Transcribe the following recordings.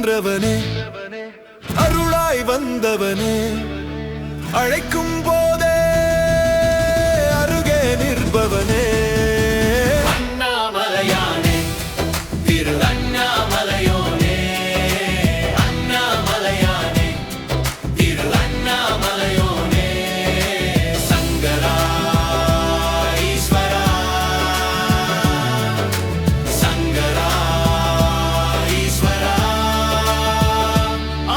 நின்றவனே, அருளாய் வந்தவனே, அழைக்கும் போதே அருகே நிற்பவனே. அண்ணாமலையானே, திரு அண்ணாமலையோனே, அண்ணாமலையானே, திரு அண்ணாமலையோனே, சங்கரா ஈஸ்வரா, சங்கரா ஈஸ்வரா.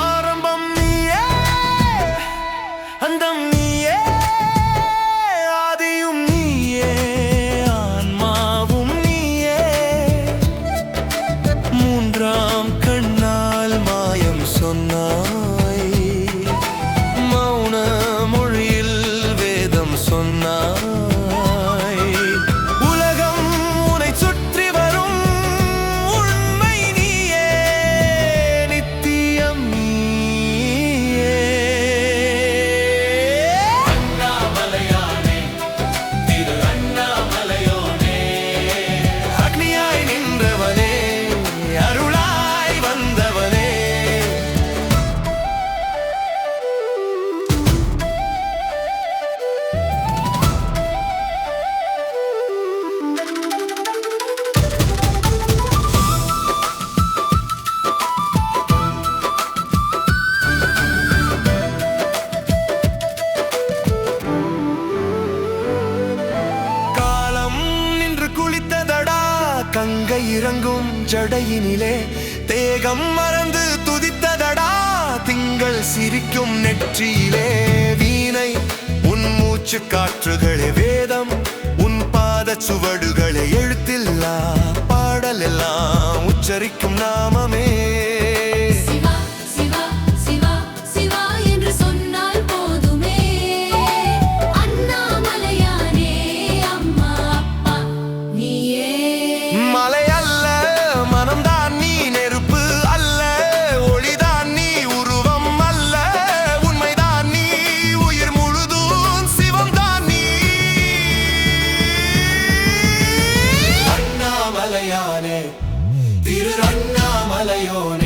ஆரம்பம் நீயே, அந்தம் நீயே, ஆதியும் நீயே, ஆன்மாவும் நீயே. மூன்றாம் கண்ணால் மாயம் சொன்னாய், மௌன மொழியில் வேதம் சொன்னாய். உலகம் உன்னை சுற்றி வரும் உண்மை நீயே, நித்தியம் நீயே. அண்ணாமலையானே, திரு அண்ணாமலையோனே, அக்னியாய் நின்றவனே, அருளாய் வந்தவனே. காலம் நின்று குளித்ததடா கங்கை இறங்கும் ஜடையினிலே, தேகம் மறந்து துதித்ததடா திங்கள் சிரிக்கும் நெற்றியிலே. வீணை உன் மூச்சு காற்றுகளே வேதம், உன் பாத சுவடுகளே எழுத்தில்லா பாடல் எல்லாம் உச்சரிக்கும் நாமமே. சிவா சிவா சிவா சிவா என்று சொன்னால் போதுமே. அண்ணாமலையானே, அம்மா அப்பா நீயே. மலை அல்ல மனம்தான் நீ, நெருப்பு அல்ல ஒளிதான் நீ, உருவம் அல்ல உண்மைதான் நீ, உயிர் முழுதும் சிவம்தான் நீ. அண்ணாமலையானே, திரு அண்ணாமலையோனே.